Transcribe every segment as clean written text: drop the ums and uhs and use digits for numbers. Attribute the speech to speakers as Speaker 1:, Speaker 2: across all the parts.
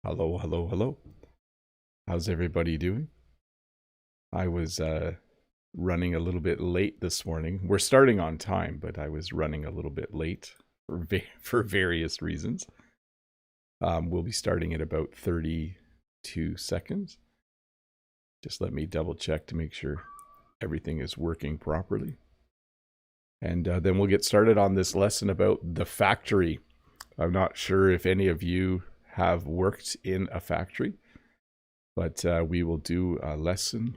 Speaker 1: Hello, hello, hello. How's everybody doing? I was running a little bit late this morning. We're starting on time, but I was running a little bit late for various reasons. We'll be starting at about 32 seconds. Just let me double check to make sure everything is working properly. And then we'll get started on this lesson about the factory. I'm not sure if any of you have worked in a factory, but we will do a lesson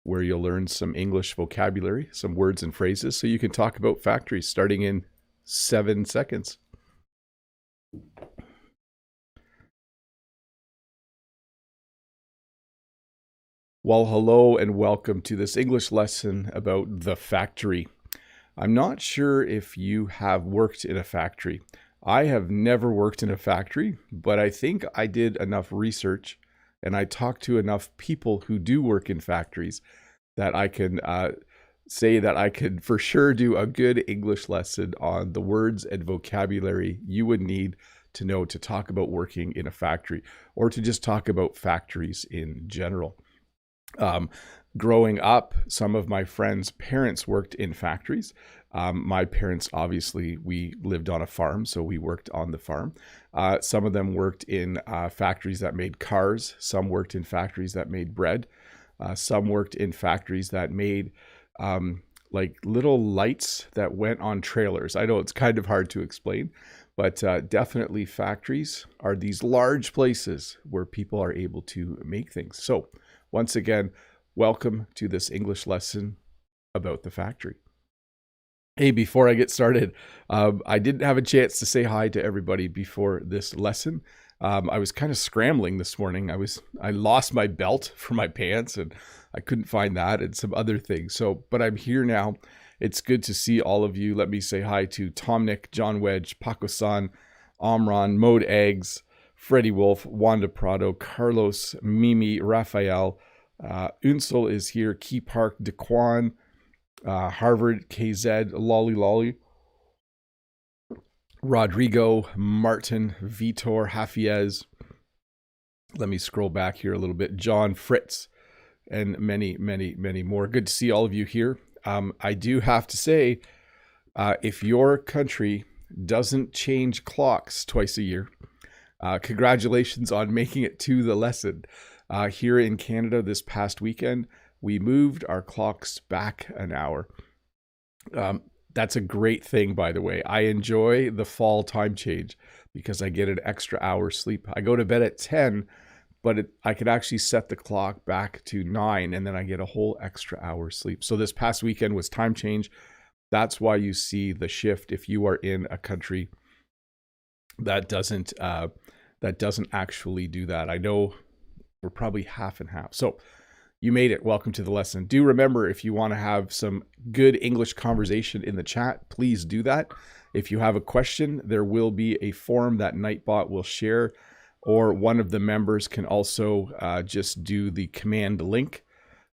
Speaker 1: where you'll learn some English vocabulary, some words and phrases, so you can talk about factories starting in 7 seconds. Well, hello and welcome to this English lesson about the factory. I'm not sure if you have worked in a factory. I have never worked in a factory, but I think I did enough research and I talked to enough people who do work in factories that I can say that I could for sure do a good English lesson on the words and vocabulary you would need to know to talk about working in a factory or to just talk about factories in general. Growing up, some of my friends' parents worked in factories. My parents, obviously, we lived on a farm, so we worked on the farm. Some of them worked in factories that made cars. Some worked in factories that made bread. Some worked in factories that made like little lights that went on trailers. I know it's kind of hard to explain, but definitely factories are these large places where people are able to make things. So once again, welcome to this English lesson about the factory. Hey, before I get started, I didn't have a chance to say hi to everybody before this lesson. I was kind of scrambling this morning. I lost my belt for my pants and I couldn't find that and some other things. But I'm here now. It's good to see all of you. Let me say hi to Tom Nick, John Wedge, Paco-san, Omron, Mode Eggs, Freddie Wolf, Wanda Prado, Carlos, Mimi, Raphael, Unsel is here, Key Park, Daquan, Harvard, KZ, Lolly Lolly, Rodrigo, Martin, Vitor, Hafiez. Let me scroll back here a little bit. John, Fritz, and many, many, many more. Good to see all of you here. I do have to say, if your country doesn't change clocks twice a year, congratulations on making it to the lesson. Here in Canada this past weekend, we moved our clocks back an hour. That's a great thing, by the way. I enjoy the fall time change because I get an extra hour sleep. I go to bed at 10, but I could actually set the clock back to 9 and then I get a whole extra hour sleep. So this past weekend was time change. That's why you see the shift if you are in a country that doesn't actually do that. I know we're probably half and half. So you made it. Welcome to the lesson. Do remember, if you want to have some good English conversation in the chat, please do that. If you have a question, there will be a form that Nightbot will share, or one of the members can also just do the command link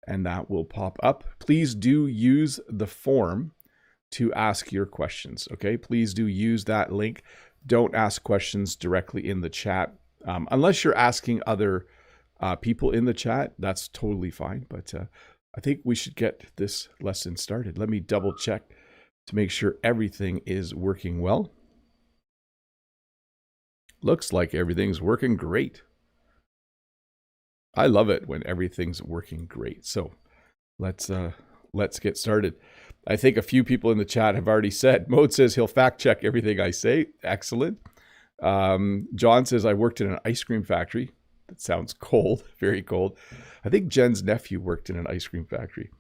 Speaker 1: and that will pop up. Please do use the form to ask your questions, okay? Please do use that link. Don't ask questions directly in the chat. Unless you're asking other people in the chat, that's totally fine. But I think we should get this lesson started. Let me double check to make sure everything is working well. Looks like everything's working great. I love it when everything's working great. So let's get started. I think a few people in the chat have already said, Mode says he'll fact check everything I say. Excellent. John says, I worked in an ice cream factory. That sounds cold, very cold. I think Jen's nephew worked in an ice cream factory.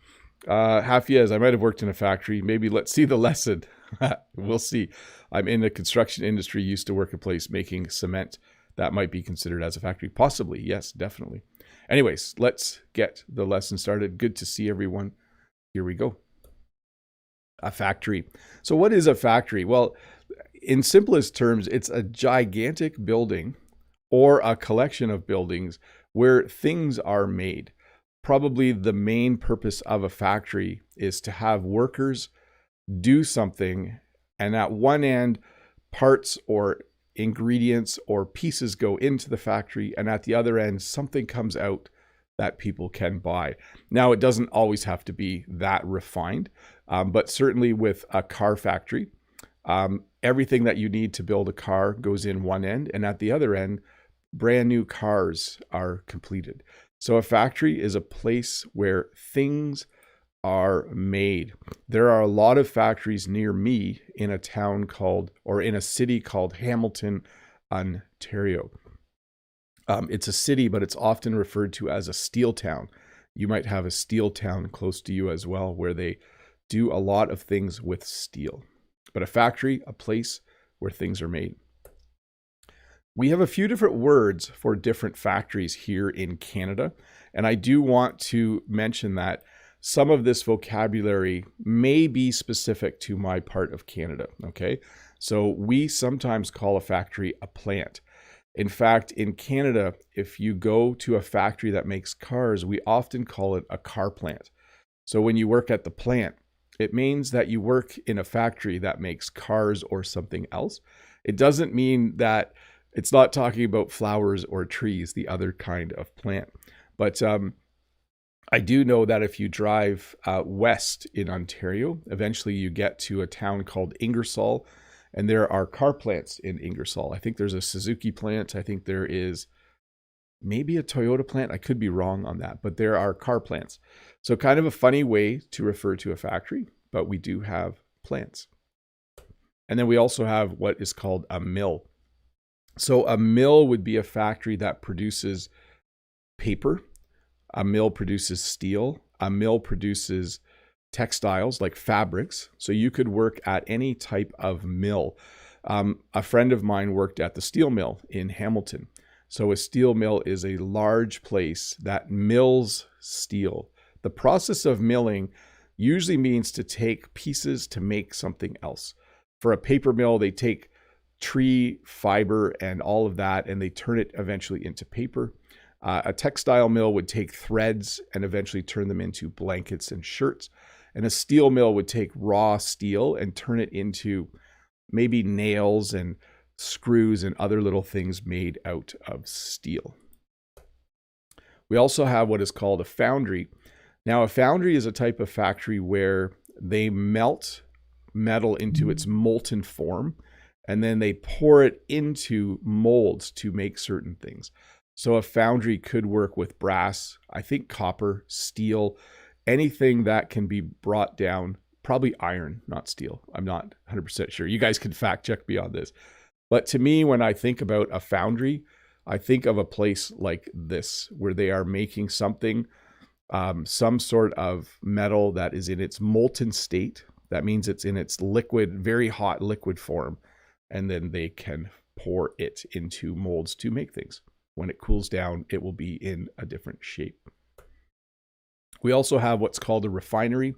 Speaker 1: Hafiez, I might have worked in a factory. Maybe let's see the lesson. We'll see. I'm in the construction industry, used to work a place making cement. That might be considered as a factory. Possibly, yes, definitely. Anyways, let's get the lesson started. Good to see everyone. Here we go. A factory. So what is a factory? Well, in simplest terms, it's a gigantic building or a collection of buildings where things are made. Probably the main purpose of a factory is to have workers do something, and at one end, parts or ingredients or pieces go into the factory, and at the other end, something comes out that people can buy. Now, it doesn't always have to be that refined, but certainly with a car factory, everything that you need to build a car goes in one end, and at the other end, brand new cars are completed. So a factory is a place where things are made. There are a lot of factories near me in a town called, or in a city called Hamilton, Ontario. It's a city, but it's often referred to as a steel town. You might have a steel town close to you as well, where they do a lot of things with steel. But a factory, a place where things are made. We have a few different words for different factories here in Canada, and I do want to mention that some of this vocabulary may be specific to my part of Canada, okay? So we sometimes call a factory a plant. In fact, in Canada, if you go to a factory that makes cars, we often call it a car plant. So when you work at the plant, it means that you work in a factory that makes cars or something else. It doesn't mean that it's not talking about flowers or trees, the other kind of plant. But I do know that if you drive west in Ontario, eventually you get to a town called Ingersoll, and there are car plants in Ingersoll. I think there's a Suzuki plant. I think there is maybe a Toyota plant. I could be wrong on that, but there are car plants. So kind of a funny way to refer to a factory, but we do have plants. And then we also have what is called a mill. So a mill would be a factory that produces paper. A mill produces steel. A mill produces textiles like fabrics. So you could work at any type of mill. A friend of mine worked at the steel mill in Hamilton. So a steel mill is a large place that mills steel. The process of milling usually means to take pieces to make something else. For a paper mill, they take tree fiber and all of that, and they turn it eventually into paper. A textile mill would take threads and eventually turn them into blankets and shirts. And a steel mill would take raw steel and turn it into maybe nails and screws and other little things made out of steel. We also have what is called a foundry. Now, a foundry is a type of factory where they melt metal into its molten form, and then they pour it into molds to make certain things. So a foundry could work with brass, I think copper, steel, anything that can be brought down, probably iron, not steel. I'm not 100% sure. You guys can fact check me on this. But to me, when I think about a foundry, I think of a place like this, where they are making something, some sort of metal that is in its molten state. That means it's in its liquid, very hot liquid form. And then they can pour it into molds to make things. When it cools down, it will be in a different shape. We also have what's called a refinery.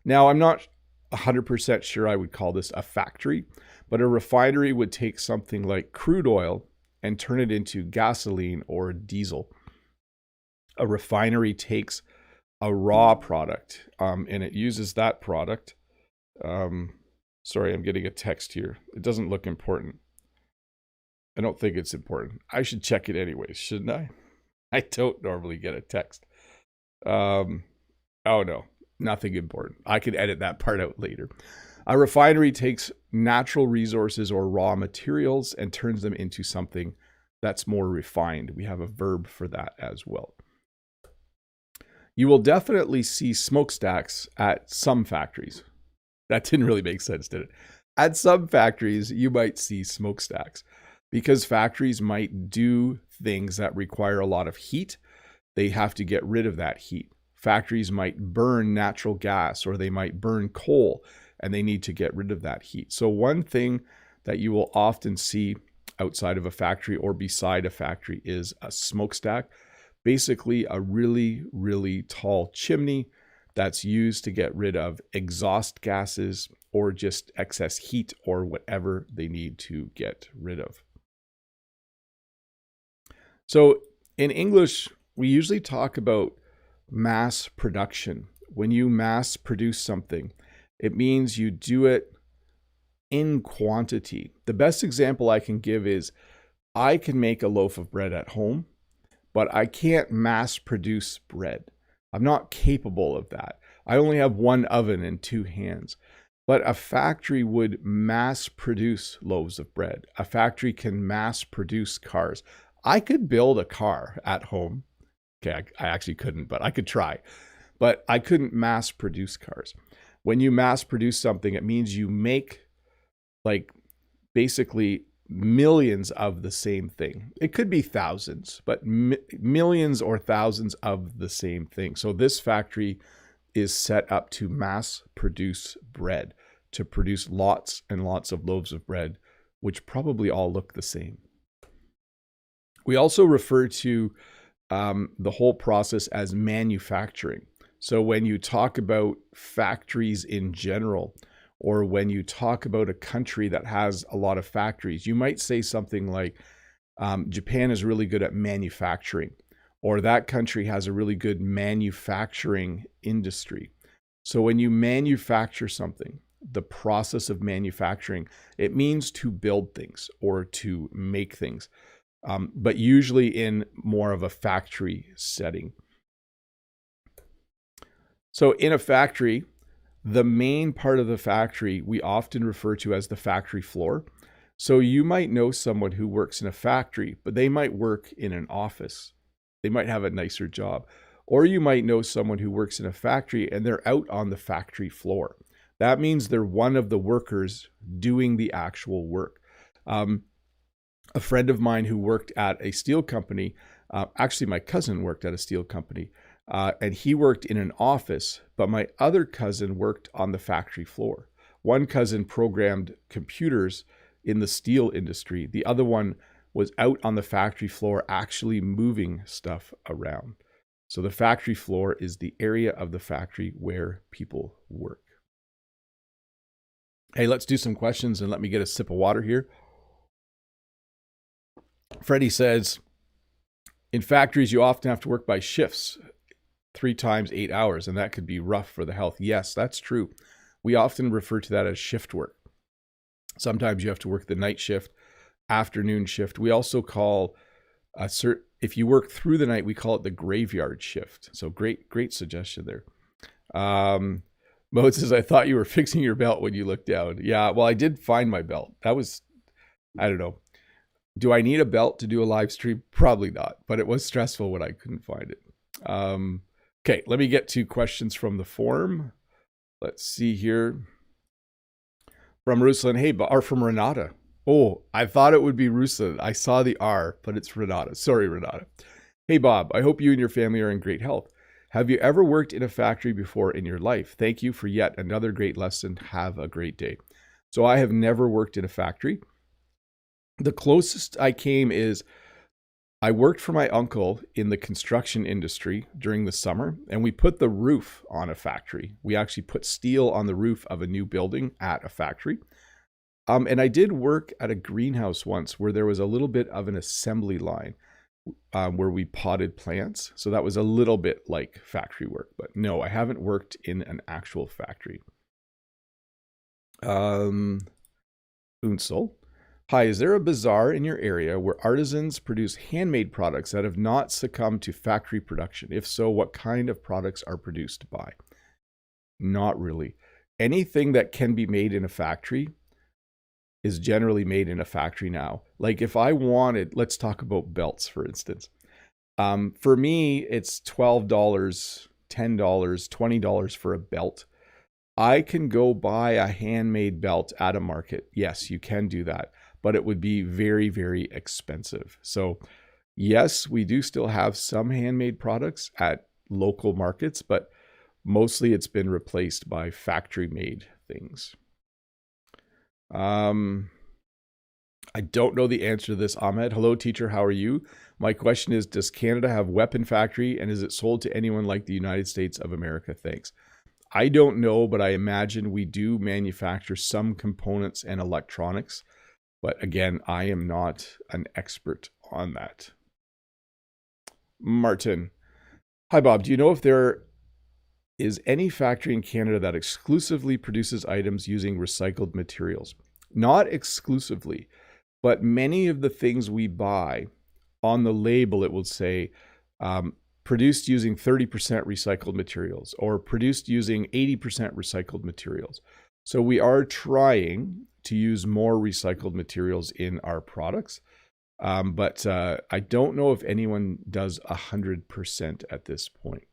Speaker 1: Now, I'm not 100% sure I would call this a factory, but a refinery would take something like crude oil and turn it into gasoline or diesel. A refinery takes a raw product and it uses that product. Sorry, I'm getting a text here. It doesn't look important. I don't think it's important. I should check it anyways, shouldn't I? I don't normally get a text. Oh no, nothing important. I can edit that part out later. A refinery takes natural resources or raw materials and turns them into something that's more refined. We have a verb for that as well. You will definitely see smokestacks at some factories. That didn't really make sense, did it? At some factories, you might see smokestacks because factories might do things that require a lot of heat. They have to get rid of that heat. Factories might burn natural gas or they might burn coal and they need to get rid of that heat. So one thing that you will often see outside of a factory or beside a factory is a smokestack. Basically a really, really tall chimney that's used to get rid of exhaust gases or just excess heat or whatever they need to get rid of. So in English, we usually talk about mass production. When you mass produce something, it means you do it in quantity. The best example I can give is I can make a loaf of bread at home, but I can't mass produce bread. I'm not capable of that. I only have one oven and two hands. But a factory would mass produce loaves of bread. A factory can mass produce cars. I could build a car at home. Okay, I actually couldn't, but I could try. But I couldn't mass produce cars. When you mass produce something, it means you make like basically millions of the same thing. It could be thousands, but millions or thousands of the same thing. So this factory is set up to mass produce bread, to produce lots and lots of loaves of bread, which probably all look the same. We also refer to the whole process as manufacturing. So when you talk about factories in general, or when you talk about a country that has a lot of factories, you might say something like, Japan is really good at manufacturing, or that country has a really good manufacturing industry. So when you manufacture something, the process of manufacturing, it means to build things or to make things, but usually in more of a factory setting. So in a factory, the main part of the factory we often refer to as the factory floor. So you might know someone who works in a factory, but they might work in an office. They might have a nicer job. Or you might know someone who works in a factory and they're out on the factory floor. That means they're one of the workers doing the actual work. A friend of mine who worked at a steel company, actually my cousin worked at a steel company, and he worked in an office, but my other cousin worked on the factory floor. One cousin programmed computers in the steel industry. The other one was out on the factory floor actually moving stuff around. So the factory floor is the area of the factory where people work. Hey, let's do some questions and let me get a sip of water here. Freddie says, in factories, you often have to work by shifts, 3 times 8 hours, and that could be rough for the health. Yes, that's true. We often refer to that as shift work. Sometimes you have to work the night shift, afternoon shift. We also call if you work through the night, we call it the graveyard shift. So great suggestion there. Mode says, I thought you were fixing your belt when you looked down. Yeah, well, I did find my belt. That was, I don't know. Do I need a belt to do a live stream? Probably not, but it was stressful when I couldn't find it. Okay, let me get to questions from the forum. Let's see here. From Ruslan, hey, or from Renata. Oh, I thought it would be Ruslan. I saw the R, but it's Renata. Sorry, Renata. Hey, Bob, I hope you and your family are in great health. Have you ever worked in a factory before in your life? Thank you for yet another great lesson. Have a great day. So I have never worked in a factory. The closest I came is I worked for my uncle in the construction industry during the summer, and we put the roof on a factory. We actually put steel on the roof of a new building at a factory. And I did work at a greenhouse once where there was a little bit of an assembly line where we potted plants. So that was a little bit like factory work, but no, I haven't worked in an actual factory. Unsol. Hi, is there a bazaar in your area where artisans produce handmade products that have not succumbed to factory production? If so, what kind of products are produced by? Not really. Anything that can be made in a factory is generally made in a factory now. Like if I wanted, let's talk about belts, for instance. For me, it's $12, $10, $20 for a belt. I can go buy a handmade belt at a market. Yes, you can do that, but it would be very, very expensive. So yes, we do still have some handmade products at local markets, but mostly it's been replaced by factory made things. I don't know the answer to this, Ahmed. Hello, teacher. How are you? My question is, does Canada have weapon factory and is it sold to anyone like the United States of America? Thanks. I don't know, but I imagine we do manufacture some components and electronics. But again, I am not an expert on that. Martin. Hi, Bob. Do you know if there is any factory in Canada that exclusively produces items using recycled materials? Not exclusively, but many of the things we buy on the label, it will say produced using 30% recycled materials or produced using 80% recycled materials. So we are trying to use more recycled materials in our products. But I don't know if anyone does 100% at this point.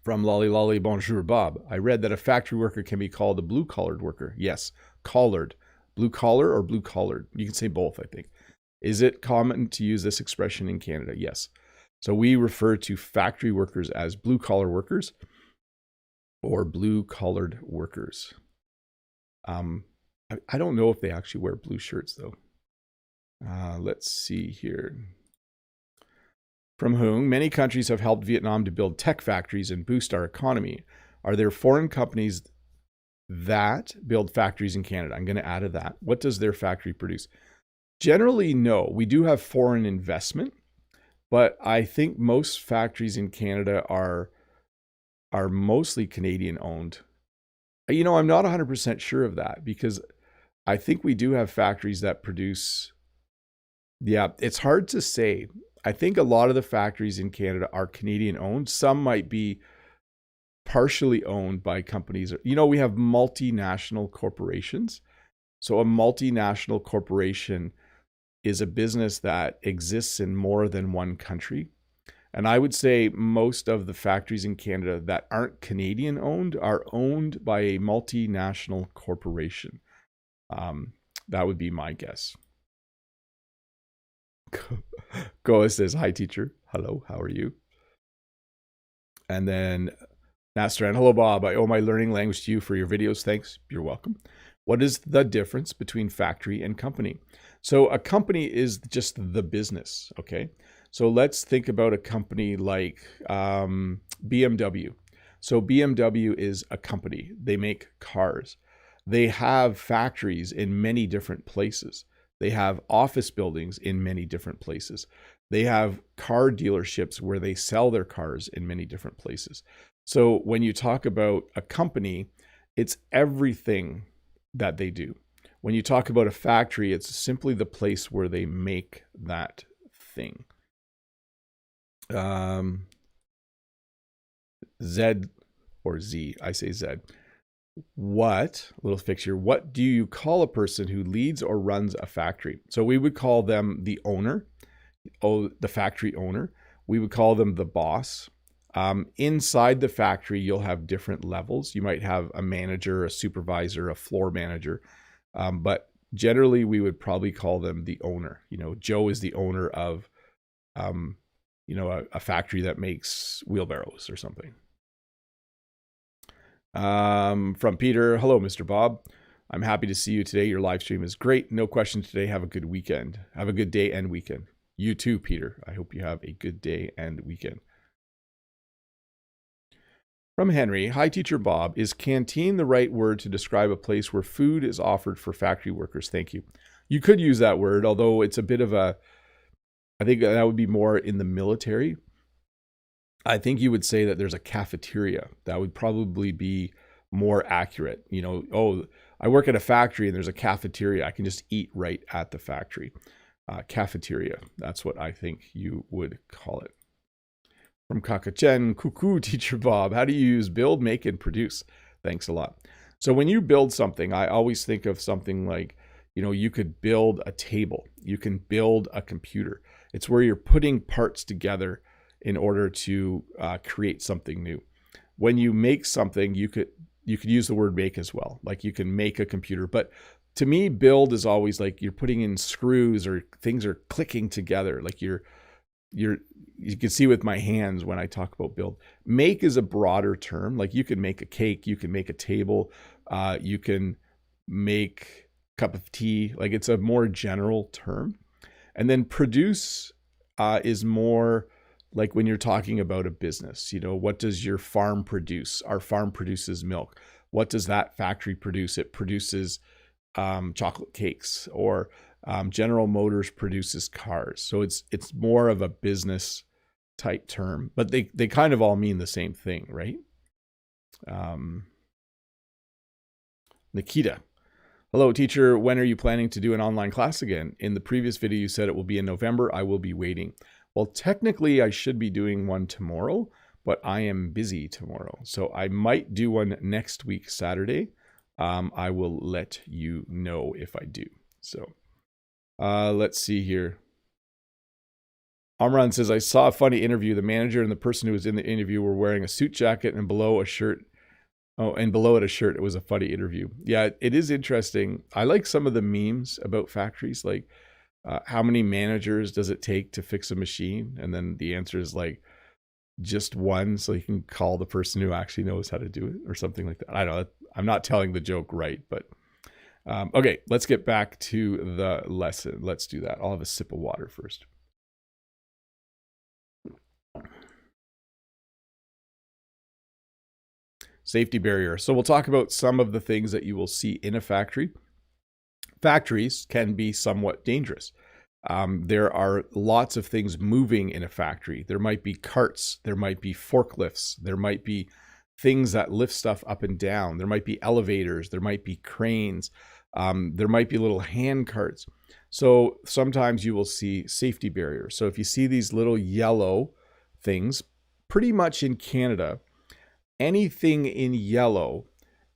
Speaker 1: From Lolly Lolly, bonjour, Bob. I read that a factory worker can be called a blue-collared worker. Yes, collared. Blue collar or blue collared. You can say both, I think. Is it common to use this expression in Canada? Yes. So we refer to factory workers as blue-collar workers or blue-collared workers. I don't know if they actually wear blue shirts, though. Let's see here. From Hoong, many countries have helped Vietnam to build tech factories and boost our economy. Are there foreign companies that build factories in Canada? I'm going to add to that. What does their factory produce? Generally, no. We do have foreign investment, but I think most factories in Canada are mostly Canadian owned. You know, I'm not 100% sure of that because I think we do have factories that produce. Yeah, it's hard to say. I think a lot of the factories in Canada are Canadian owned. Some might be partially owned by companies. You know, we have multinational corporations. So a multinational corporation is a business that exists in more than one country. And I would say most of the factories in Canada that aren't Canadian owned are owned by a multinational corporation. That would be my guess. Goa says, hi, teacher. Hello, how are you? And then Nastran, hello, Bob. I owe my learning language to you for your videos. Thanks. You're welcome. What is the difference between factory and company? So a company is just the business, okay? So let's think about a company like BMW. So BMW is a company. They make cars. They have factories in many different places. They have office buildings in many different places. They have car dealerships where they sell their cars in many different places. So when you talk about a company, it's everything that they do. When you talk about a factory, it's simply the place where they make that thing. Z or Z, I say Z. What, little fixture, what do you call a person who leads or runs a factory? So we would call them the owner, the factory owner. We would call them the boss. Inside the factory, you'll have different levels. You might have a manager, a supervisor, a floor manager. But generally, we would probably call them the owner. You know, Joe is the owner of, you know, a factory that makes wheelbarrows or something. From Peter, hello, Mr. Bob. I'm happy to see you today. Your live stream is great. No questions today. Have a good weekend. Have a good day and weekend. You too, Peter. I hope you have a good day and weekend. From Henry, hi, Teacher Bob. Is canteen the right word to describe a place where food is offered for factory workers? Thank you. You could use that word, although it's a bit of a, I think that would be more in the military. I think you would say that there's a cafeteria. That would probably be more accurate. You know, oh, I work at a factory and there's a cafeteria. I can just eat right at the factory. Cafeteria. That's what I think you would call it. From Kakachen, cuckoo, Teacher Bob. How do you use build, make, and produce? Thanks a lot. So when you build something, I always think of something like, you know, you could build a table. You can build a computer. It's where you're putting parts together in order to create something new. When you make something, you could use the word make as well. Like you can make a computer, but to me, build is always like you're putting in screws or things are clicking together. Like you can see with my hands when I talk about build. Make is a broader term. Like you can make a cake, you can make a table, you can make a cup of tea. Like it's a more general term. And then produce is more like when you're talking about a business, you know, what does your farm produce? Our farm produces milk. What does that factory produce? It produces chocolate cakes, or General Motors produces cars. So it's more of a business type term, but they kind of all mean the same thing, right? Nikita, Hello, teacher. When are you planning to do an online class again? In the previous video, you said it will be in November. I will be waiting. Well, technically, I should be doing one tomorrow, but I am busy tomorrow. So I might do one next week, Saturday. I will let you know if I do. So let's see here. Amran says, I saw a funny interview. The manager and the person who was in the interview were wearing a suit jacket and below a shirt. Oh, and below it a shirt. It was a funny interview. Yeah, it is interesting. I like some of the memes about factories, like how many managers does it take to fix a machine? And then the answer is like just one, so you can call the person who actually knows how to do it or something like that. I don't know. I'm not telling the joke right, but okay, let's get back to the lesson. Let's do that. I'll have a sip of water first. Safety barrier. So we'll talk about some of the things that you will see in a factory. Factories can be somewhat dangerous. There are lots of things moving in a factory. There might be carts, there might be forklifts, there might be things that lift stuff up and down. There might be elevators, there might be cranes, there might be little hand carts. So sometimes you will see safety barriers. So if you see these little yellow things, pretty much in Canada, anything in yellow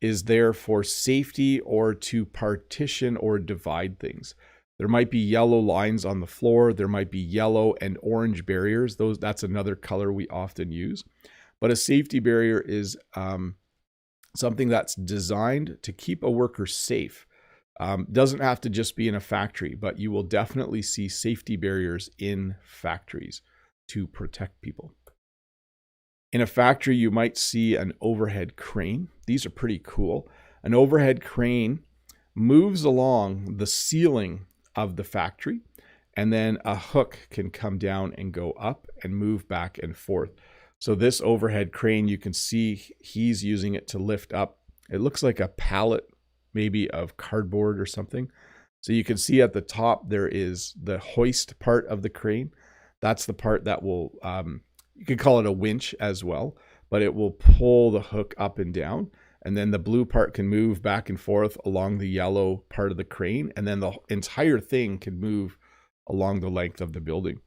Speaker 1: is there for safety or to partition or divide things. There might be yellow lines on the floor. There might be yellow and orange barriers. That's another color we often use. But a safety barrier is something that's designed to keep a worker safe. Doesn't have to just be in a factory, but you will definitely see safety barriers in factories to protect people. In a factory, you might see an overhead crane. These are pretty cool. An overhead crane moves along the ceiling of the factory, and then a hook can come down and go up and move back and forth. So this overhead crane, you can see he's using it to lift up. It looks like a pallet, maybe of cardboard or something. So you can see at the top, there is the hoist part of the crane. That's the part that will, you could call it a winch as well, but it will pull the hook up and down. And then the blue part can move back and forth along the yellow part of the crane. And then the entire thing can move along the length of the building.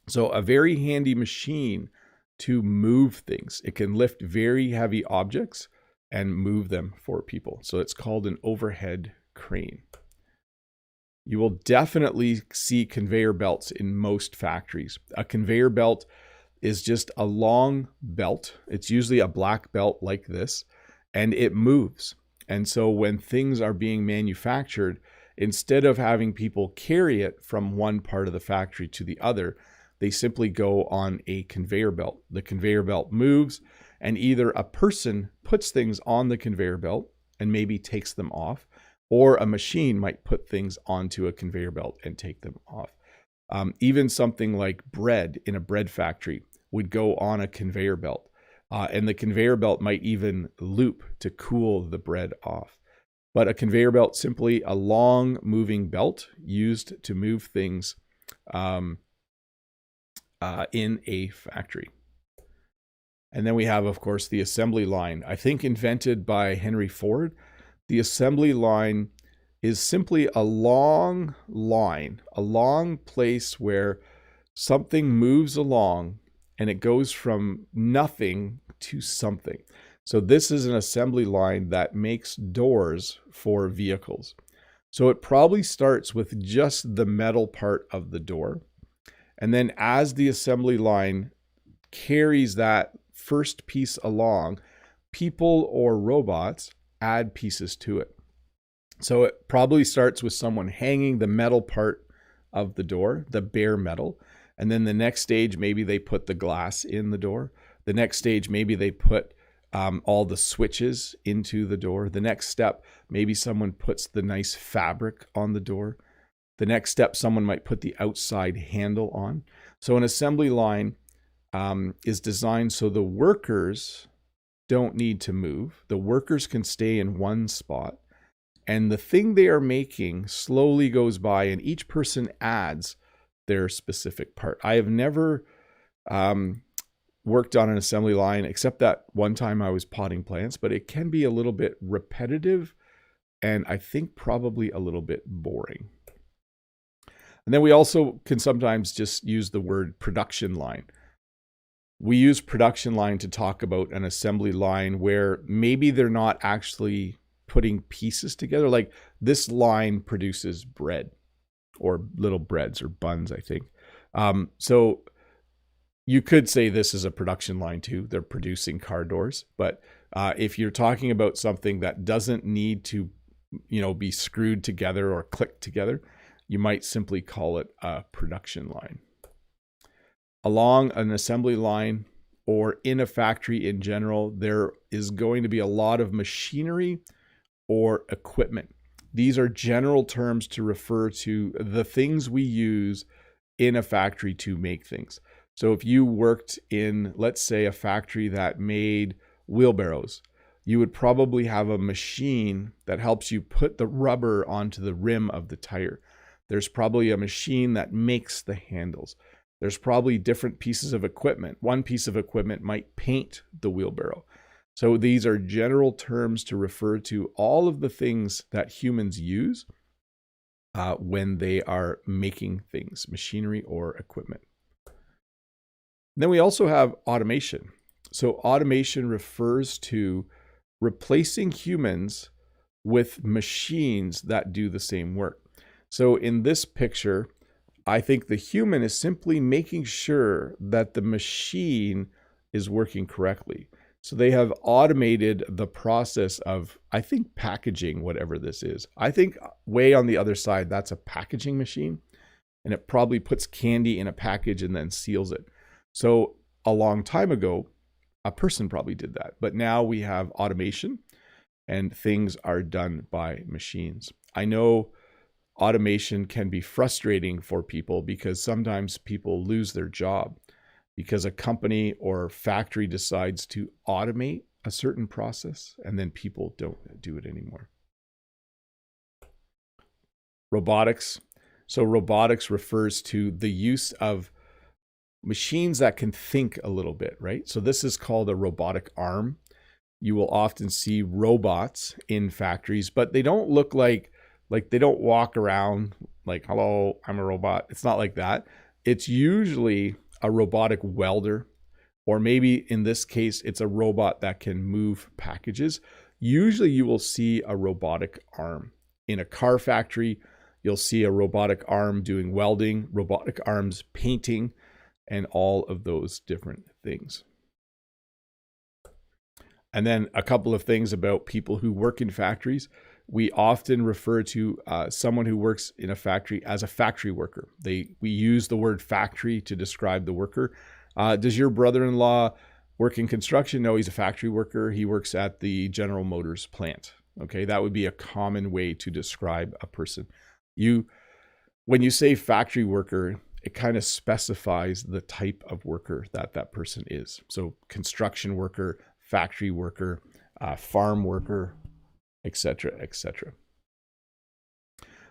Speaker 1: So a very handy machine to move things. It can lift very heavy objects and move them for people. So it's called an overhead crane. You will definitely see conveyor belts in most factories. A conveyor belt is just a long belt. It's usually a black belt like this, and it moves. And so when things are being manufactured, instead of having people carry it from one part of the factory to the other, they simply go on a conveyor belt. The conveyor belt moves, and either a person puts things on the conveyor belt and maybe takes them off, or a machine might put things onto a conveyor belt and take them off. Even something like bread in a bread factory would go on a conveyor belt. And the conveyor belt might even loop to cool the bread off. But a conveyor belt, simply a long moving belt used to move things in a factory. And then we have, of course, the assembly line. I think invented by Henry Ford. The assembly line is simply a long line, a long place where something moves along and it goes from nothing to something. So this is an assembly line that makes doors for vehicles. So it probably starts with just the metal part of the door. And then as the assembly line carries that first piece along, people or robots add pieces to it. So it probably starts with someone hanging the metal part of the door, the bare metal. And then the next stage, maybe they put the glass in the door. The next stage, maybe they put all the switches into the door. The next step, maybe someone puts the nice fabric on the door. The next step, someone might put the outside handle on. So an assembly line is designed so the workers don't need to move. The workers can stay in one spot. And the thing they are making slowly goes by, and each person adds their specific part. I have never worked on an assembly line, except that one time I was potting plants, but it can be a little bit repetitive and I think probably a little bit boring. And then we also can sometimes just use the word production line. We use production line to talk about an assembly line where maybe they're not actually putting pieces together. Like this line produces bread or little breads or buns, I think. So you could say this is a production line too. They're producing car doors. But if you're talking about something that doesn't need to, be screwed together or clicked together, you might simply call it a production line. Along an assembly line or in a factory in general, there is going to be a lot of machinery or equipment. These are general terms to refer to the things we use in a factory to make things. So if you worked in, let's say, a factory that made wheelbarrows, you would probably have a machine that helps you put the rubber onto the rim of the tire. There's probably a machine that makes the handles. There's probably different pieces of equipment. One piece of equipment might paint the wheelbarrow. So these are general terms to refer to all of the things that humans use when they are making things, machinery or equipment. Then we also have automation. So automation refers to replacing humans with machines that do the same work. So in this picture, I think the human is simply making sure that the machine is working correctly. So they have automated the process of, I think, packaging whatever this is. I think way on the other side, that's a packaging machine, and it probably puts candy in a package and then seals it. So a long time ago, a person probably did that. But now we have automation and things are done by machines. I know automation can be frustrating for people because sometimes people lose their job because a company or factory decides to automate a certain process and then people don't do it anymore. Robotics. So robotics refers to the use of machines that can think a little bit, right? So this is called a robotic arm. You will often see robots in factories, but they don't look like they don't walk around like, hello, I'm a robot. It's not like that. It's usually a robotic welder, or maybe in this case, it's a robot that can move packages. Usually you will see a robotic arm. In a car factory, you'll see a robotic arm doing welding, robotic arms painting, and all of those different things. And then a couple of things about people who work in factories. We often refer to someone who works in a factory as a factory worker. We use the word factory to describe the worker. Does your brother-in-law work in construction? No, he's a factory worker. He works at the General Motors plant. Okay, that would be a common way to describe a person. When you say factory worker, it kind of specifies the type of worker that person is. So construction worker, factory worker, farm worker, etc., etc.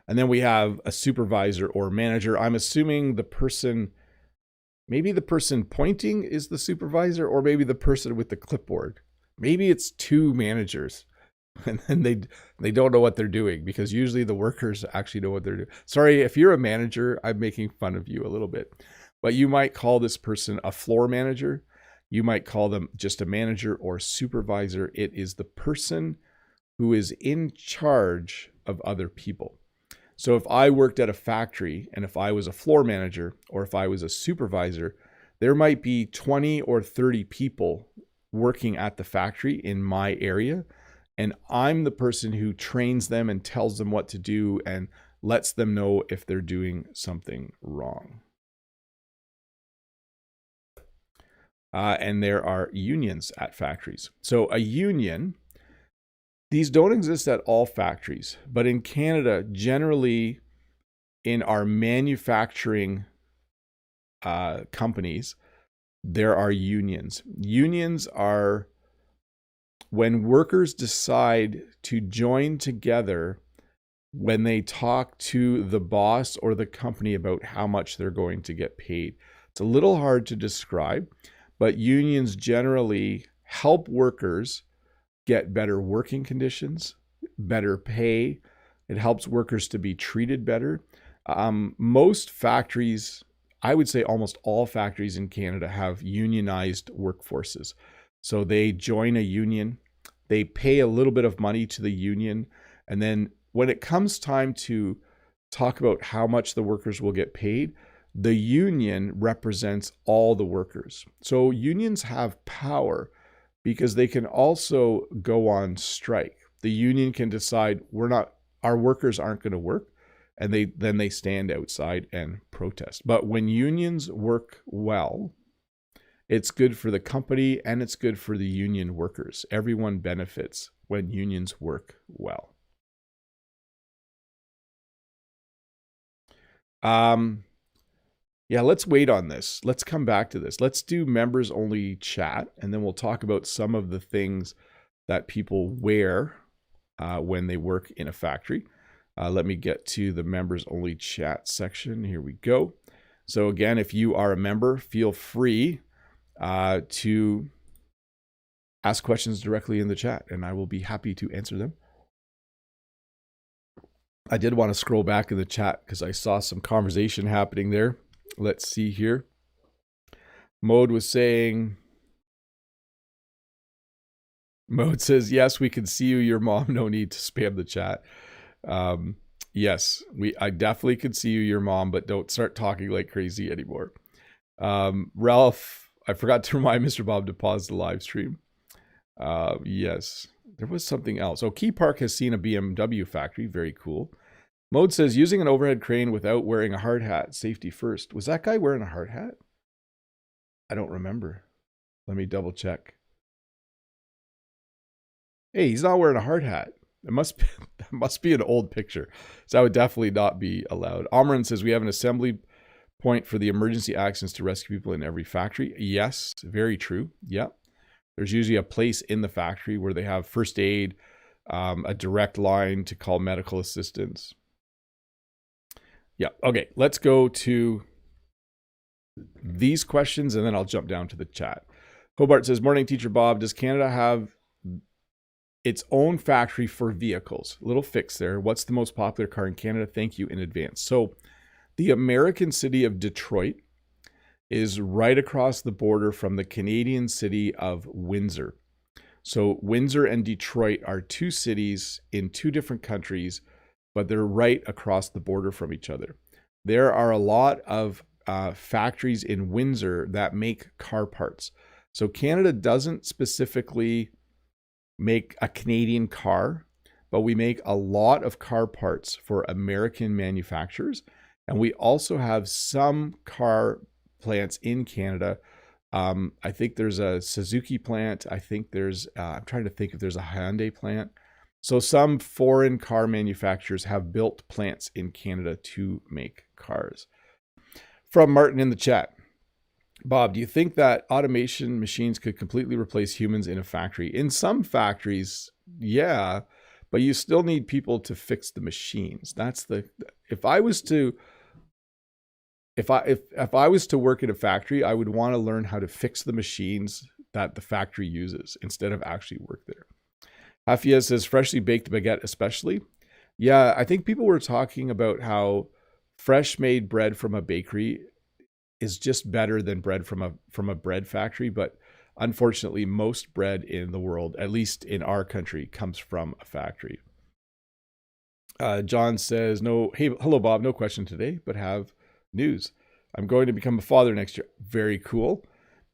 Speaker 1: And then we have a supervisor or manager. I'm assuming maybe the person pointing is the supervisor, or maybe the person with the clipboard. Maybe it's two managers and then they don't know what they're doing, because usually the workers actually know what they're doing. Sorry, if you're a manager, I'm making fun of you a little bit, but you might call this person a floor manager. You might call them just a manager or supervisor. It is the person who is in charge of other people. So if I worked at a factory and if I was a floor manager or if I was a supervisor, there might be 20 or 30 people working at the factory in my area. And I'm the person who trains them and tells them what to do and lets them know if they're doing something wrong. And there are unions at factories. So a union, these don't exist at all factories, but in Canada, generally in our manufacturing companies, there are unions. Unions are when workers decide to join together when they talk to the boss or the company about how much they're going to get paid. It's a little hard to describe, but unions generally help workers get better working conditions better pay. It helps workers to be treated better. Most factories, I would say almost all factories in Canada, have unionized workforces. So they join a union, they pay a little bit of money to the union, and then when it comes time to talk about how much the workers will get paid, the union represents all the workers. So unions have power because they can also go on strike. The union can decide our workers aren't going to work, and they stand outside and protest. But when unions work well, it's good for the company and it's good for the union workers. Everyone benefits when unions work well. Yeah, let's wait on this. Let's come back to this. Let's do members only chat, and then we'll talk about some of the things that people wear when they work in a factory. Let me get to the members only chat section. Here we go. So again, if you are a member, feel free to ask questions directly in the chat, and I will be happy to answer them. I did want to scroll back in the chat because I saw some conversation happening there. Let's see here. Mode says, yes, we can see you, your mom. No need to spam the chat. Yes, I definitely could see you, your mom, but don't start talking like crazy anymore. Ralph, I forgot to remind Mr. Bob to pause the live stream. Yes, there was something else. Oh, Key Park has seen a BMW factory. Very cool. Mode says, using an overhead crane without wearing a hard hat, safety first. Was that guy wearing a hard hat? I don't remember. Let me double check. Hey, he's not wearing a hard hat. It must be an old picture. So that would definitely not be allowed. Amran says, we have an assembly point for the emergency actions to rescue people in every factory. Yes, very true. Yep. There's usually a place in the factory where they have first aid, a direct line to call medical assistance. Yeah, okay, let's go to these questions and then I'll jump down to the chat. Hobart says, morning, Teacher Bob. Does Canada have its own factory for vehicles? A little fix there. What's the most popular car in Canada? Thank you in advance. So the American city of Detroit is right across the border from the Canadian city of Windsor. So Windsor and Detroit are two cities in two different countries, but they're right across the border from each other. There are a lot of factories in Windsor that make car parts. So Canada doesn't specifically make a Canadian car, but we make a lot of car parts for American manufacturers. And we also have some car plants in Canada. I think there's a Suzuki plant. I think there's, I'm trying to think if there's a Hyundai plant. So some foreign car manufacturers have built plants in Canada to make cars. From Martin in the chat, Bob, do you think that automation machines could completely replace humans in a factory? In some factories, yeah, but you still need people to fix the machines. If I was to work in a factory, I would want to learn how to fix the machines that the factory uses instead of actually work there. Hafia says, freshly baked baguette especially. Yeah, I think people were talking about how fresh made bread from a bakery is just better than bread from a bread factory. But unfortunately, most bread in the world, at least in our country, comes from a factory. John says, hey, hello, Bob. No question today, but have news. I'm going to become a father next year. Very cool.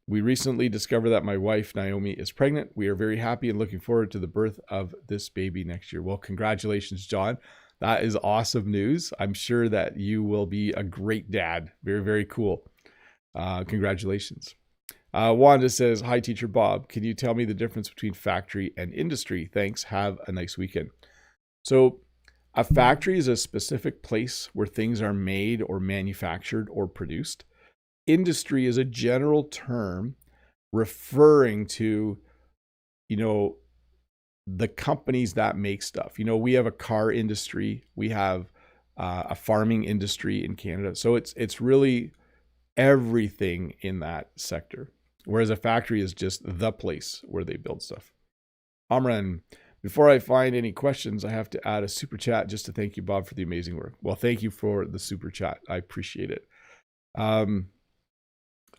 Speaker 1: We recently discovered that my wife, Naomi, is pregnant. We are very happy and looking forward to the birth of this baby next year. Well, congratulations, John. That is awesome news. I'm sure that you will be a great dad. Very, very cool. Congratulations. Wanda says, hi, Teacher Bob. Can you tell me the difference between factory and industry? Thanks. Have a nice weekend. So a factory is a specific place where things are made or manufactured or produced. Industry is a general term referring to, the companies that make stuff. We have a car industry, we have a farming industry in Canada. So it's really everything in that sector. Whereas a factory is just the place where they build stuff. Amran, Before I find any questions, I have to add a super chat just to thank you, Bob, for the amazing work. Well, thank you for the super chat. I appreciate it.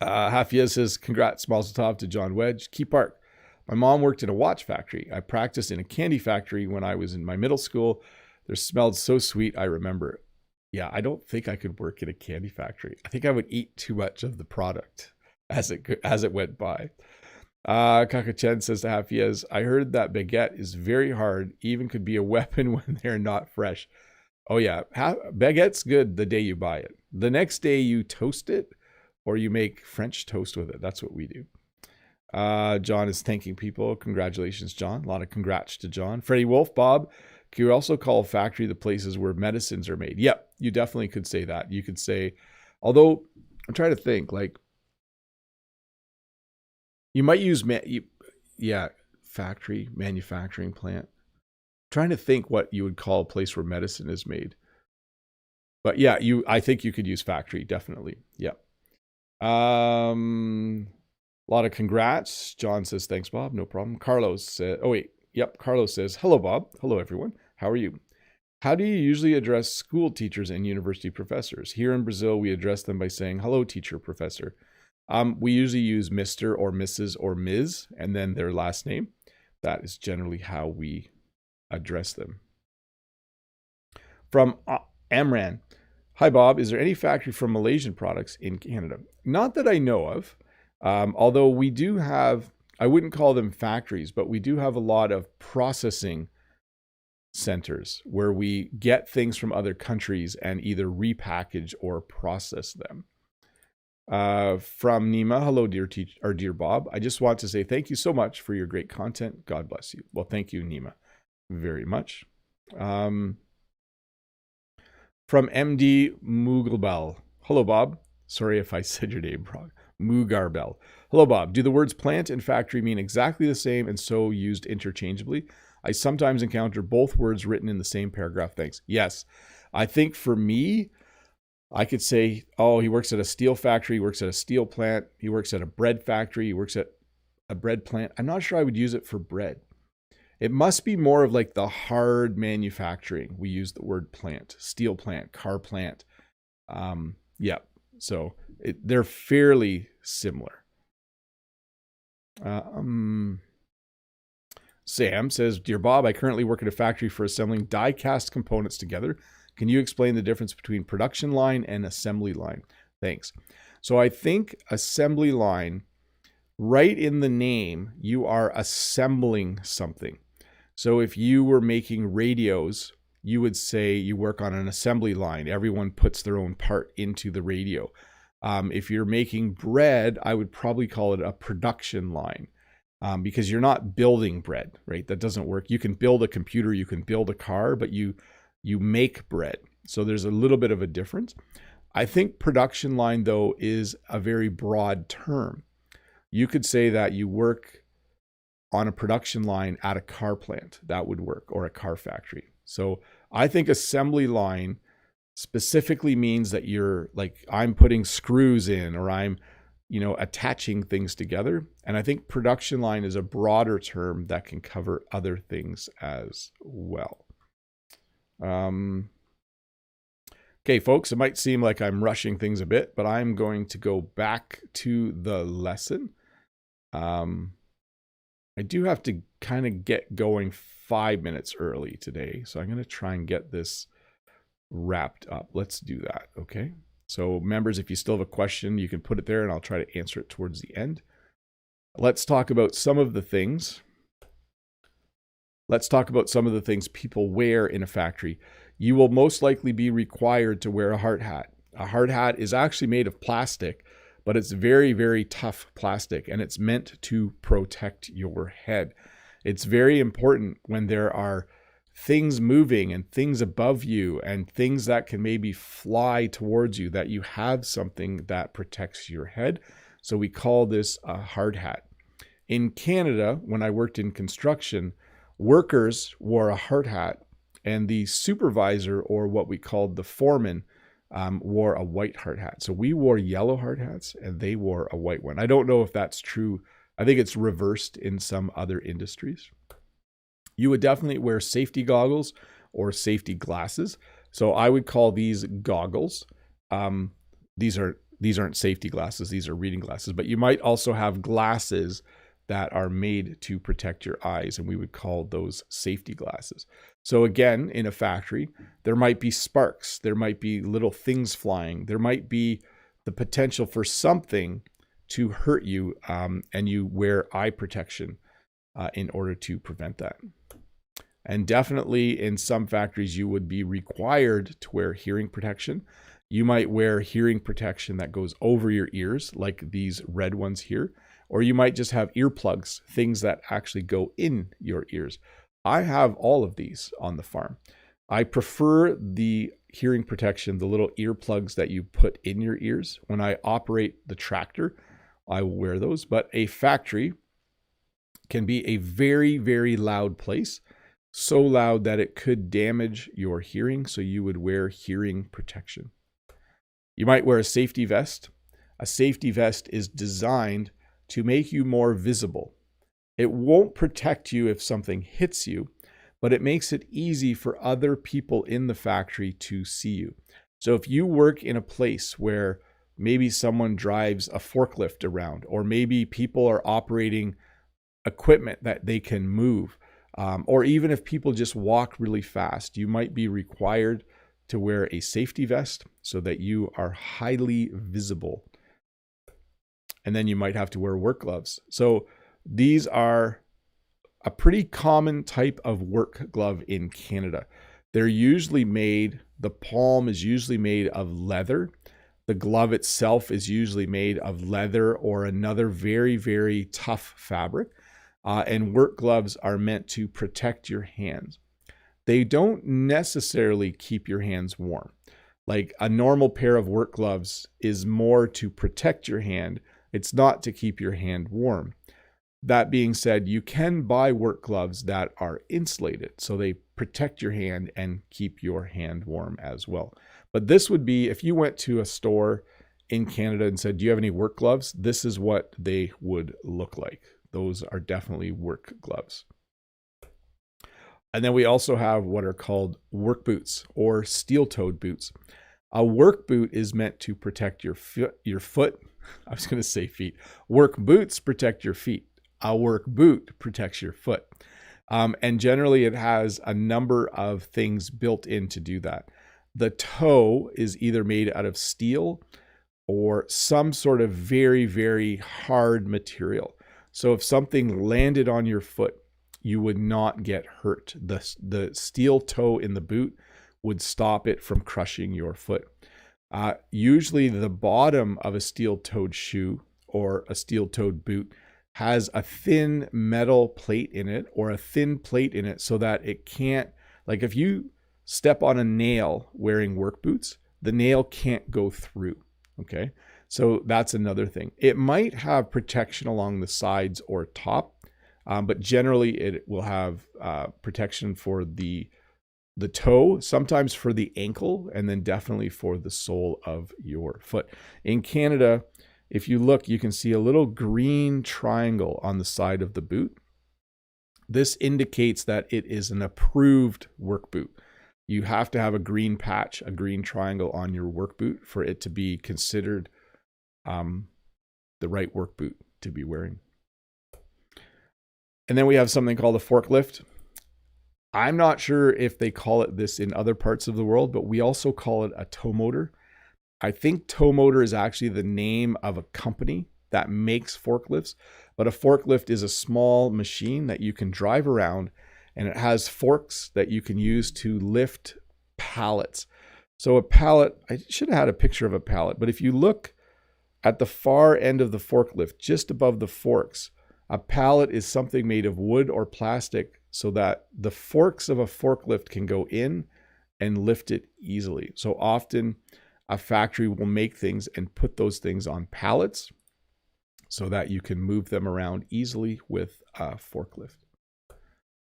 Speaker 1: Hafia says, congrats, Mazel Tov to John Wedge. Key Park. My mom worked in a watch factory. I practiced in a candy factory when I was in my middle school. They smelled so sweet, I remember. Yeah, I don't think I could work in a candy factory. I think I would eat too much of the product as it went by. Kaka Chen says to Hafiaz, I heard that baguette is very hard, even could be a weapon when they're not fresh. Oh yeah, baguette's good the day you buy it. The next day you toast it or you make French toast with it. That's what we do. John is thanking people. Congratulations, John. A lot of congrats to John. Freddie Wolf, Bob, can you also call a factory the places where medicines are made? Yep, you definitely could say that. You could say, although I'm trying to think, like, you might use, factory, manufacturing plant. I'm trying to think what you would call a place where medicine is made. But yeah, I think you could use factory, definitely. Yep. A lot of congrats. John says, thanks, Bob. No problem. Carlos said, Carlos says, hello, Bob. Hello, everyone. How are you? How do you usually address school teachers and university professors? Here in Brazil, we address them by saying, hello, teacher, professor. We usually use Mr. or Mrs. or Ms. and then their last name. That is generally how we address them. From Amran. Hi, Bob. Is there any factory for Malaysian products in Canada? Not that I know of. Although we do have, I wouldn't call them factories, but we do have a lot of processing centers where we get things from other countries and either repackage or process them. From Nima, hello, dear Bob. I just want to say thank you so much for your great content. God bless you. Well, thank you, Nima, very much. From MD Mughal. Hello, Bob. Sorry if I said your name wrong. Mugarbel. Hello, Bob. Do the words plant and factory mean exactly the same and so used interchangeably? I sometimes encounter both words written in the same paragraph. Thanks. Yes. I think for me, I could say, oh, he works at a steel factory, he works at a steel plant, he works at a bread factory, he works at a bread plant. I'm not sure I would use it for bread. It must be more of like the hard manufacturing. We use the word plant, steel plant, car plant. Yeah, so they're fairly similar. Sam says, dear Bob, I currently work at a factory for assembling die-cast components together. Can you explain the difference between production line and assembly line? Thanks. So I think assembly line, right in the name, you are assembling something. So if you were making radios, you would say you work on an assembly line. Everyone puts their own part into the radio. If you're making bread, I would probably call it a production line because you're not building bread, right? That doesn't work. You can build a computer, you can build a car, but you make bread. So there's a little bit of a difference. I think production line, though, is a very broad term. You could say that you work on a production line at a car plant. That would work, or a car factory. So I think assembly line specifically means that you're like, I'm putting screws in, or I'm, attaching things together. And I think production line is a broader term that can cover other things as well. Okay, folks, it might seem like I'm rushing things a bit, but I'm going to go back to the lesson. I do have to kind of get going 5 minutes early today, so I'm going to try and get this wrapped up. Let's do that, okay? So members, if you still have a question, you can put it there and I'll try to answer it towards the end. Let's talk about some of the things. Let's talk about some of the things people wear in a factory. You will most likely be required to wear a hard hat. A hard hat is actually made of plastic, but it's very, very tough plastic, and it's meant to protect your head. It's very important when there are things moving and things above you and things that can maybe fly towards you, that you have something that protects your head. So we call this a hard hat. In Canada, when I worked in construction, workers wore a hard hat, and the supervisor, or what we called the foreman, wore a white hard hat. So we wore yellow hard hats and they wore a white one. I don't know if that's true. I think it's reversed in some other industries. You would definitely wear safety goggles or safety glasses. So I would call these goggles. These aren't safety glasses, these are reading glasses, but you might also have glasses that are made to protect your eyes, and we would call those safety glasses. So again, in a factory, there might be sparks, there might be little things flying, there might be the potential for something to hurt you, and you wear eye protection in order to prevent that. And definitely in some factories, you would be required to wear hearing protection. You might wear hearing protection that goes over your ears, like these red ones here, or you might just have earplugs, things that actually go in your ears. I have all of these on the farm. I prefer the hearing protection, the little earplugs that you put in your ears. When I operate the tractor, I will wear those, but a factory can be a very, very loud place. So loud that it could damage your hearing, so you would wear hearing protection. You might wear a safety vest. A safety vest is designed to make you more visible. It won't protect you if something hits you, but it makes it easy for other people in the factory to see you. So if you work in a place where maybe someone drives a forklift around, or maybe people are operating equipment that they can move, or even if people just walk really fast, you might be required to wear a safety vest so that you are highly visible. And then you might have to wear work gloves. So these are a pretty common type of work glove in Canada. They're usually made, the palm is usually made of leather. The glove itself is usually made of leather or another very, very tough fabric. And work gloves are meant to protect your hands. They don't necessarily keep your hands warm. Like a normal pair of work gloves is more to protect your hand. It's not to keep your hand warm. That being said, you can buy work gloves that are insulated, so they protect your hand and keep your hand warm as well. But this would be, if you went to a store in Canada and said, do you have any work gloves? This is what they would look like. Those are definitely work gloves. And then we also have what are called work boots or steel-toed boots. A work boot is meant to protect your foot. I was going to say feet. Work boots protect your feet. A work boot protects your foot. And generally it has a number of things built in to do that. The toe is either made out of steel or some sort of very, very hard material. So if something landed on your foot, you would not get hurt. The steel toe in the boot would stop it from crushing your foot. Usually the bottom of a steel-toed shoe or a steel-toed boot has a thin metal plate in it or a thin plate in it so that it can't, like if you step on a nail wearing work boots, the nail can't go through, okay? So that's another thing. It might have protection along the sides or top, but generally it will have protection for the toe, sometimes for the ankle, and then definitely for the sole of your foot. In Canada, if you look, you can see a little green triangle on the side of the boot. This indicates that it is an approved work boot. You have to have a green patch, a green triangle on your work boot for it to be considered the right work boot to be wearing. And then we have something called a forklift. I'm not sure if they call it this in other parts of the world, but we also call it a tow motor. I think tow motor is actually the name of a company that makes forklifts, but a forklift is a small machine that you can drive around, and it has forks that you can use to lift pallets. So a pallet, I should have had a picture of a pallet, but if you look at the far end of the forklift, just above the forks, a pallet is something made of wood or plastic so that the forks of a forklift can go in and lift it easily. So often a factory will make things and put those things on pallets so that you can move them around easily with a forklift.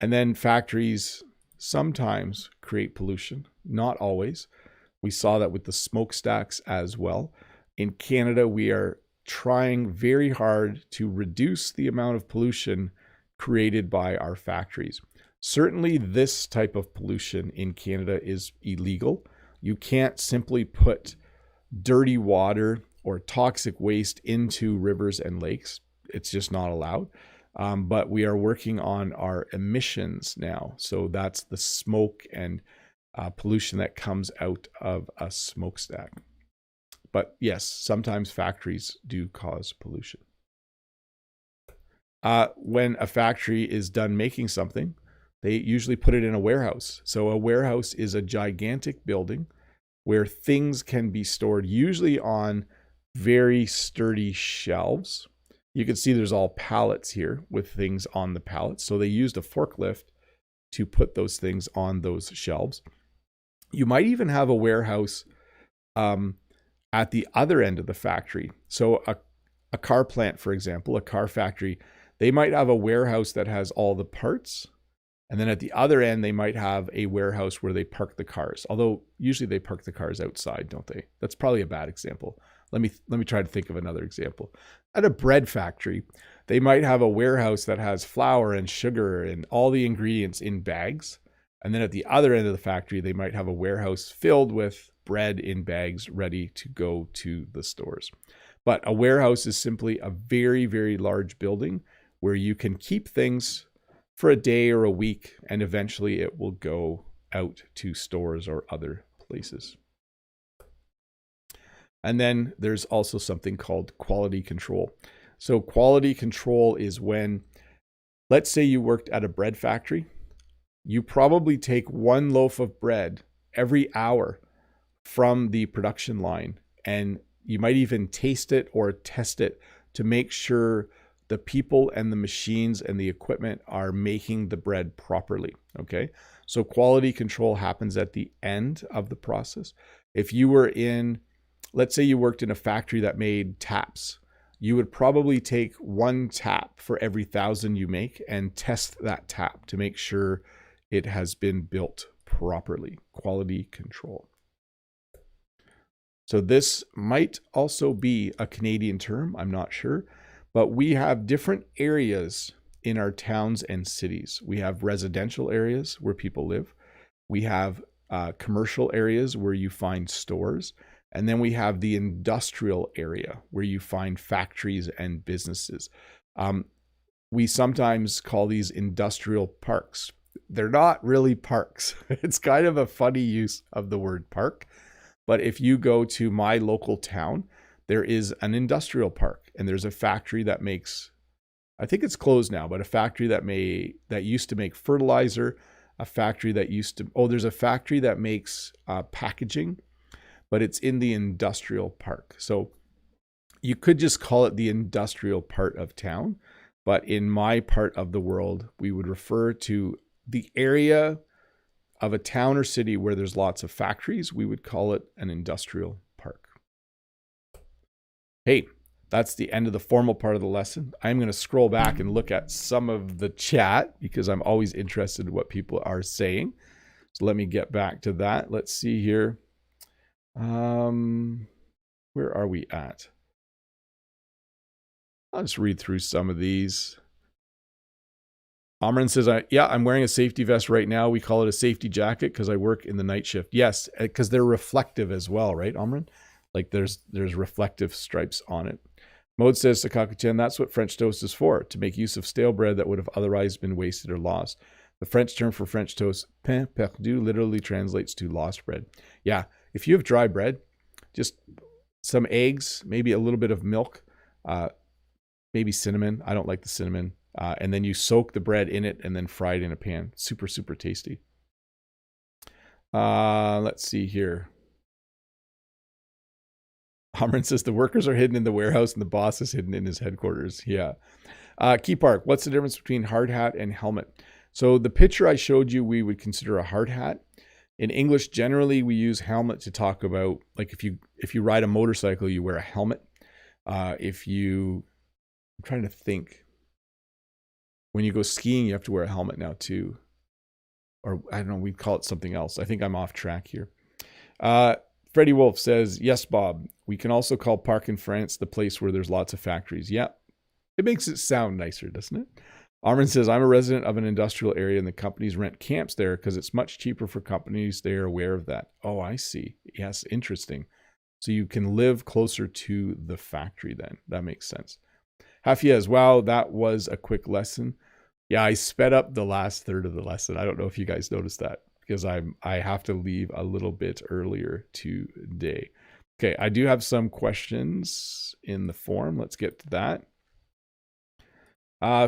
Speaker 1: And then factories sometimes create pollution, not always. We saw that with the smokestacks as well. In Canada, we are trying very hard to reduce the amount of pollution created by our factories. Certainly this type of pollution in Canada is illegal. You can't simply put dirty water or toxic waste into rivers and lakes. It's just not allowed. But we are working on our emissions now. So that's the smoke and pollution that comes out of a smokestack. But yes, sometimes factories do cause pollution. When a factory is done making something, they usually put it in a warehouse. So a warehouse is a gigantic building where things can be stored, usually on very sturdy shelves. You can see there's all pallets here with things on the pallets. So they used a forklift to put those things on those shelves. You might even have a warehouse at the other end of the factory. So a car plant, for example, a car factory, they might have a warehouse that has all the parts. And then at the other end, they might have a warehouse where they park the cars. Although usually they park the cars outside, don't they? That's probably a bad example. Let me try to think of another example. At a bread factory, they might have a warehouse that has flour and sugar and all the ingredients in bags. And then at the other end of the factory, they might have a warehouse filled with bread in bags ready to go to the stores. But a warehouse is simply a very, very large building where you can keep things for a day or a week, and eventually it will go out to stores or other places. And then there's also something called quality control. So quality control is when, let's say you worked at a bread factory, you probably take one loaf of bread every hour from the production line, and you might even taste it or test it to make sure the people and the machines and the equipment are making the bread properly, okay? So quality control happens at the end of the process. If you were in, let's say you worked in a factory that made taps, you would probably take one tap for every 1,000 you make and test that tap to make sure it has been built properly. Quality control. So this might also be a Canadian term, I'm not sure. But we have different areas in our towns and cities. We have residential areas where people live. We have commercial areas where you find stores. And then we have the industrial area where you find factories and businesses. We sometimes call these industrial parks. They're not really parks. It's kind of a funny use of the word park. But if you go to my local town, there is an industrial park, and there's a factory that makes, I think it's closed now, but a factory that used to make fertilizer, a factory that used to, there's a factory that makes packaging, but it's in the industrial park. So you could just call it the industrial part of town, but in my part of the world, we would refer to the area of a town or city where there's lots of factories. We would call it an industrial park. Hey, that's the end of the formal part of the lesson. I'm going to scroll back and look at some of the chat because I'm always interested in what people are saying. So let me get back to that. Let's see here. Where are we at? I'll just read through some of these. Amran says, yeah, I'm wearing a safety vest right now. We call it a safety jacket because I work in the night shift. Yes, because they're reflective as well, right, Amran? Like there's reflective stripes on it. Mode says, Sakaku-chan, that's what French toast is for, to make use of stale bread that would have otherwise been wasted or lost. The French term for French toast, pain perdu, literally translates to lost bread. Yeah, if you have dry bread, just some eggs, maybe a little bit of milk, maybe cinnamon. I don't like the cinnamon. And then you soak the bread in it and then fry it in a pan. Super, super tasty. Let's see here. Amran says the workers are hidden in the warehouse and the boss is hidden in his headquarters. Yeah. Key Park, what's the difference between hard hat and helmet? So the picture I showed you, we would consider a hard hat. In English, generally, we use helmet to talk about, like if you ride a motorcycle, you wear a helmet. I'm trying to think. When you go skiing, you have to wear a helmet now too. Or I don't know, we'd call it something else. I think I'm off track here. Freddie Wolf says, yes, Bob. We can also call Parc in France the place where there's lots of factories. Yeah, it makes it sound nicer, doesn't it? Armin says, I'm a resident of an industrial area and the companies rent camps there because it's much cheaper for companies. They are aware of that. Oh, I see. Yes, interesting. So you can live closer to the factory then. That makes sense. Hafiez, wow, that was a quick lesson. Yeah, I sped up the last third of the lesson. I don't know if you guys noticed that because I have to leave a little bit earlier today. Okay, I do have some questions in the form. Let's get to that.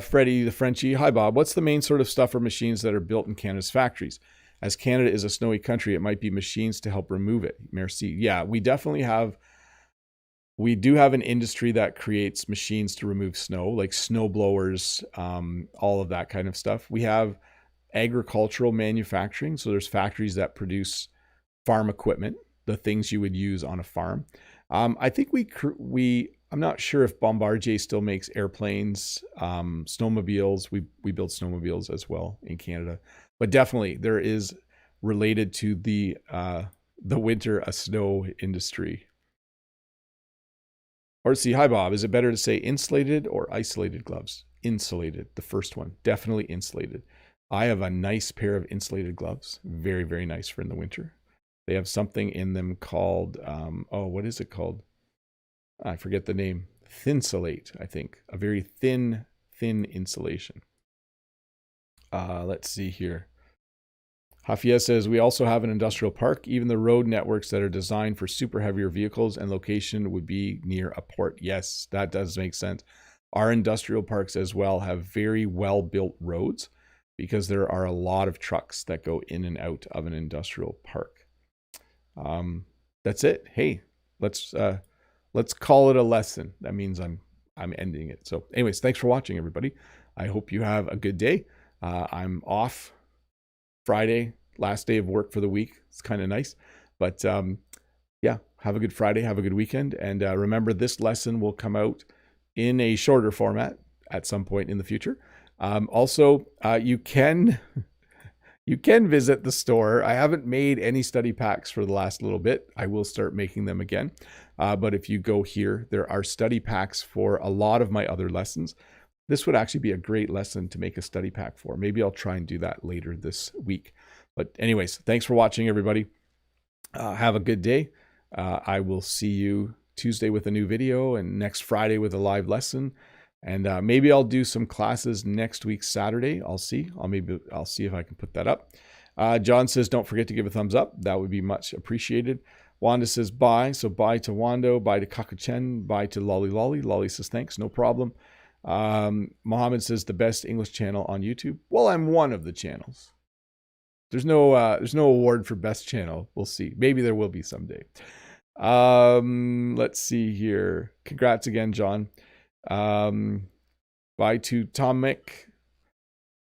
Speaker 1: Freddie the Frenchie, hi Bob. What's the main sort of stuff or machines that are built in Canada's factories? As Canada is a snowy country, it might be machines to help remove it. Merci. Yeah, we definitely have. We do have an industry that creates machines to remove snow, like snow blowers, all of that kind of stuff. We have agricultural manufacturing. So there's factories that produce farm equipment, the things you would use on a farm. I think I'm not sure if Bombardier still makes airplanes, snowmobiles. We build snowmobiles as well in Canada, but definitely there is related to the winter a snow industry. Or see, hi Bob, is it better to say insulated or isolated gloves? Insulated, the first one, definitely insulated. I have a nice pair of insulated gloves, very, very nice for in the winter. They have something in them called, what is it called? I forget the name. Thinsulate, I think. A very thin insulation. Let's see here. Hafiez says, we also have an industrial park. Even the road networks that are designed for super heavier vehicles and location would be near a port. Yes, that does make sense. Our industrial parks as well have very well-built roads because there are a lot of trucks that go in and out of an industrial park. That's it. Hey, let's call it a lesson. That means I'm ending it. So anyways, thanks for watching, everybody. I hope you have a good day. I'm off Friday, last day of work for the week. It's kind of nice, but yeah, have a good Friday, have a good weekend. And remember, this lesson will come out in a shorter format at some point in the future. Also, you can visit the store. I haven't made any study packs for the last little bit. I will start making them again. But if you go here, there are study packs for a lot of my other lessons. This would actually be a great lesson to make a study pack for. Maybe I'll try and do that later this week. But anyways, thanks for watching, everybody. Have a good day. I will see you Tuesday with a new video and next Friday with a live lesson. And maybe I'll do some classes next weck Saturday. I'll see. I'll see if I can put that up. John says, don't forget to give a thumbs up. That would be much appreciated. Wanda says, bye. So bye to Wando, bye to Kakachen, bye to Lolly Lolly. Lolly says, thanks, no problem. Mohammed says, the best English channel on YouTube. Well, I'm one of the channels. There's no award for best channel. We'll see. Maybe there will be someday. Let's see here. Congrats again, John. Bye to Tomic,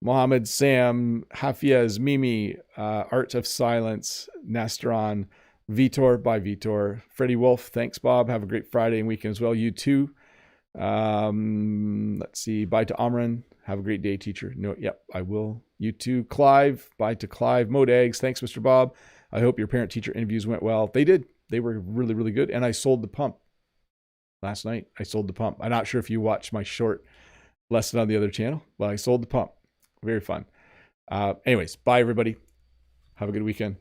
Speaker 1: Mohammed, Sam, Hafiez, Mimi, Art of Silence, Nastron, Vitor, bye Vitor, Freddie Wolf, thanks Bob, have a great Friday and weekend as well, you too. Let's see, bye to Amran, have a great day teacher. No, yep, I will. You too. Clive, bye to Clive. Modags, thanks Mr. Bob. I hope your parent teacher interviews went well. They did. They were really, really good. And I sold the pump. Last night, I sold the pump. I'm not sure if you watched my short lesson on the other channel, but I sold the pump. Very fun. Anyways, bye everybody. Have a good weekend.